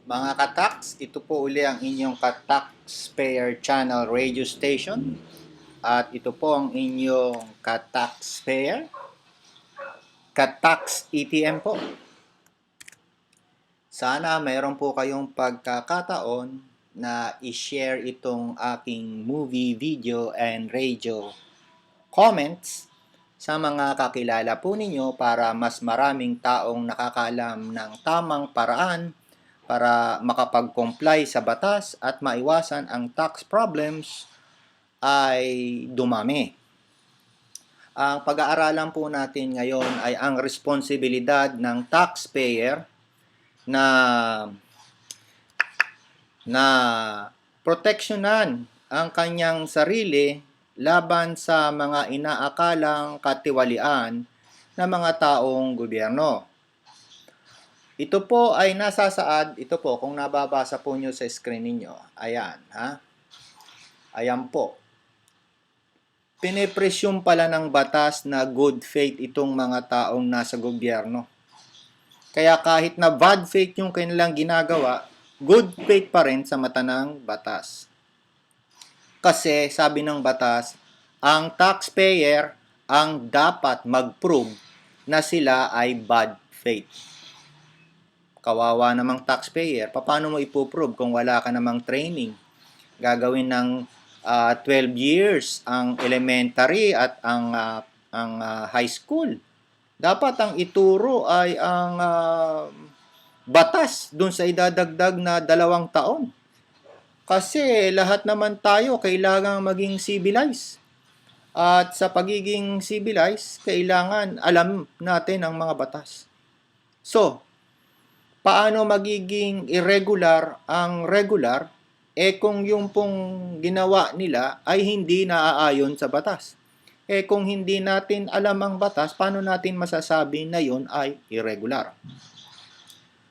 Mga ka-tax, ito po uli ang inyong ka-taxpayer channel radio station. At ito po ang inyong ka-taxpayer, ka-tax ETM po. Sana mayroon po kayong pagkakataon na i-share itong aking movie, video, and radio comments sa mga kakilala po ninyo para mas maraming taong nakakaalam ng tamang paraan para makapag-comply sa batas at maiwasan ang tax problems ay dumami. Ang pag-aaralan po natin ngayon ay ang responsibilidad ng taxpayer na proteksyonan ang kanyang sarili laban sa mga inaakalang katiwalian ng mga taong gobyerno. Ito po ay nasasaad, ito po kung nababasa po nyo sa screen ninyo. Ayan, ha? Ayan po. Pinipresyum pala ng batas na good faith itong mga taong nasa gobyerno. Kaya kahit na bad faith yung kanilang ginagawa, good faith pa rin sa mata ng batas. Kasi sabi ng batas, ang taxpayer ang dapat mag-prove na sila ay bad faith. Kawawa namang taxpayer, paano mo ipoprove kung wala ka namang training? Gagawin ng 12 years ang elementary at ang high school. Dapat ang ituro ay ang batas dun sa idadagdag na 2 taon. Kasi lahat naman tayo kailangan maging civilized. At sa pagiging civilized, kailangan alam natin ang mga batas. So, paano magiging irregular ang regular kung yung pong ginawa nila ay hindi naaayon sa batas? Kung hindi natin alam ang batas, paano natin masasabi na yun ay irregular?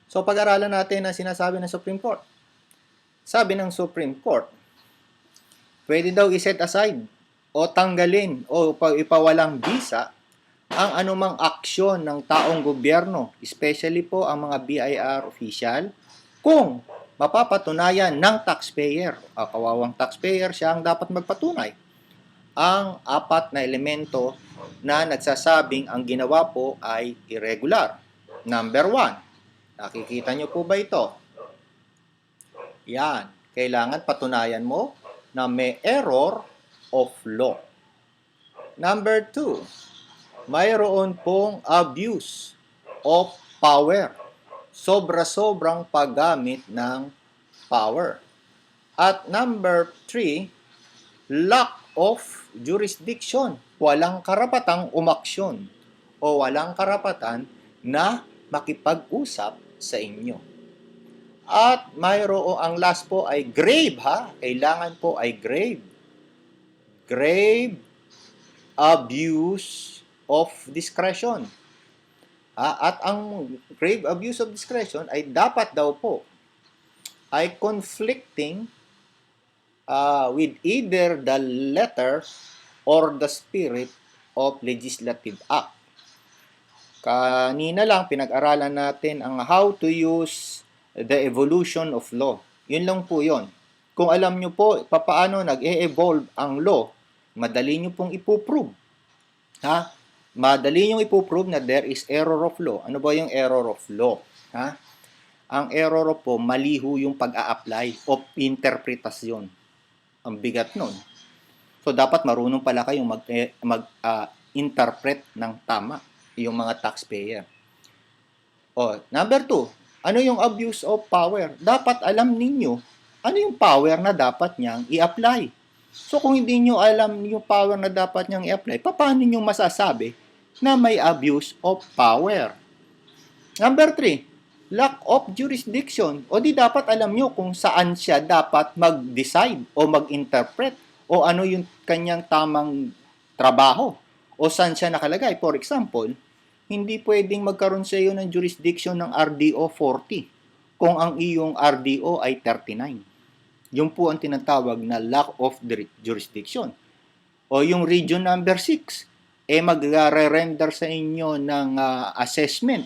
So, pag-aralan natin ang sinasabi ng Supreme Court. Sabi ng Supreme Court, pwede daw i-set aside o tanggalin o ipawalang bisa ang anumang aksyon ng taong gobyerno, especially po ang mga BIR official, kung mapapatunayan ng taxpayer, kawawang taxpayer, siya ang dapat magpatunay ang 4 na elemento na nagsasabing ang ginawa po ay irregular. Number 1, nakikita nyo po ba ito? Yan, kailangan patunayan mo na may error of law. Number 2, mayroon pong abuse of power. Sobra-sobrang paggamit ng power. At number 3, lack of jurisdiction. Walang karapatang umaksyon o walang karapatan na makipag-usap sa inyo. At mayroon, ang last po ay grave, ha? Kailangan po ay grave. Grave abuse of discretion. At ang grave abuse of discretion ay dapat daw po ay conflicting with either the letter or the spirit of legislative act. Kanina lang pinag-aralan natin ang how to use the evolution of law. Yun lang po yun. Kung alam nyo po paano nag-e-evolve ang law, madali nyo pong ipoprove. Madali nyo ipoprove na there is error of law. Ano ba yung error of law? Ang error po, maliho yung pag-a-apply o interpretasyon. Ang bigat nun. So, dapat marunong pala kayong mag-interpret ng tama yung mga taxpayer. Number 2, ano yung abuse of power? Dapat alam ninyo ano yung power na dapat niyang i-apply. So, kung hindi nyo alam yung power na dapat niyang i-apply, paano nyo masasabi na may abuse of power? Number 3, lack of jurisdiction. O di dapat alam nyo kung saan siya dapat mag-decide o mag-interpret o ano yung kanyang tamang trabaho o saan siya nakalagay. For example, hindi pwedeng magkaroon sa iyo ng jurisdiction ng RDO 40 kung ang iyong RDO ay 39. Yun po ang tinatawag na lack of jurisdiction. O yung region number 6, mag-re-render sa inyo ng assessment.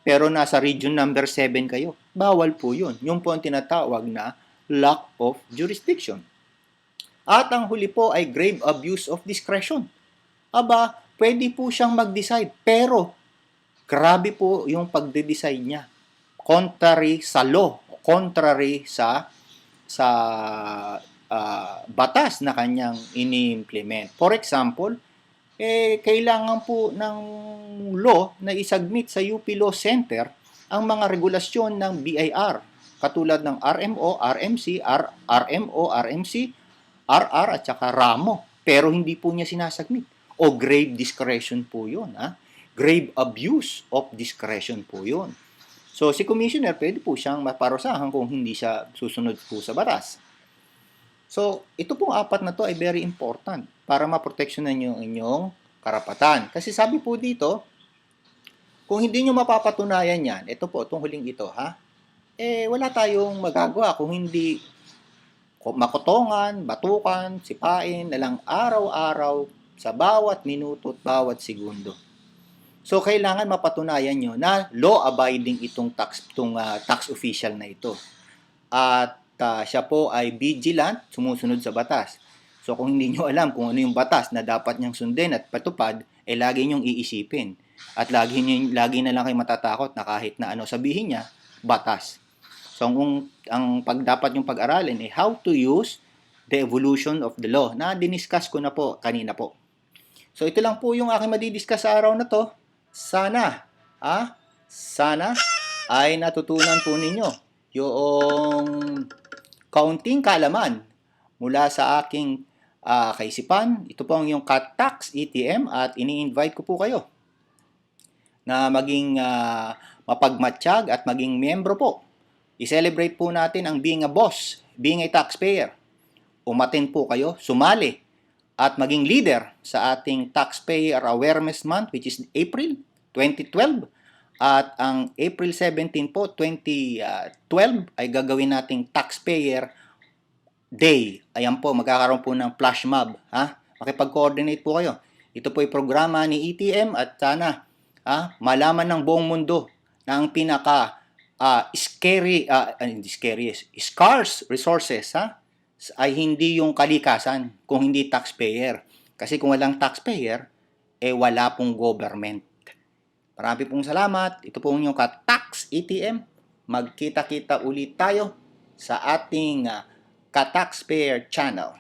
pero nasa region number 7 kayo. Bawal po yun. Yung po ang tinatawag na lack of jurisdiction. At ang huli po ay grave abuse of discretion. Aba, pwede po siyang mag-decide, pero grabe po yung pagde-decide niya. Contrary sa law, contrary sa batas na kanyang ini-implement. For example, kailangan po ng law na isubmit sa UP Law Center ang mga regulasyon ng BIR, katulad ng RMO, RMC, RMO, RMC, RR at saka RAMO. Pero hindi po niya sinasubmit. O grave discretion po yun. Grave abuse of discretion po yun. So, si Commissioner, pwede po siyang maparusahan kung hindi siya susunod po sa batas. So, ito pong apat na to ay very important para maproteksyonan yung inyong karapatan. Kasi sabi po dito, kung hindi nyo mapapatunayan yan, ito po, itong huling ito, wala tayong magagawa kung hindi makotongan, batukan, sipain, nalang araw-araw sa bawat minuto at bawat segundo. So, kailangan mapatunayan nyo na law-abiding itong tax official na ito. At siya po ay vigilant, sumusunod sa batas. So, kung hindi nyo alam kung ano yung batas na dapat niyang sundin at patupad, lagi nyong iisipin. At lagi na lang kayo matatakot na kahit na ano sabihin niya, batas. So, ang dapat yung pag-aralin ay how to use the evolution of the law na diniscuss ko na po kanina po. So, ito lang po yung aking madidiscuss sa araw na to. Sana ay natutunan po ninyo yung kaunting kaalaman mula sa aking kaisipan. Ito po ang yung Tax ETM at ini-invite ko po kayo na maging mapagmatsyag at maging miyembro po. I-celebrate po natin ang being a boss, being a taxpayer. Umatin po kayo, sumali, at maging leader sa ating Taxpayer Awareness Month, which is April 2012. At ang April 17 po, 2012, ay gagawin nating Taxpayer Day. Ayan po, magkakaroon po ng flash mob. Makipag-coordinate po kayo. Ito po ay programa ni ETM at sana malaman ng buong mundo na ang pinaka scarce resources ay hindi yung kalikasan, kung hindi taxpayer. Kasi kung walang taxpayer, wala pong government. Marami pong salamat. Ito po yung Tax ETM. Magkita-kita ulit tayo sa ating Ka-Taxpayer Channel.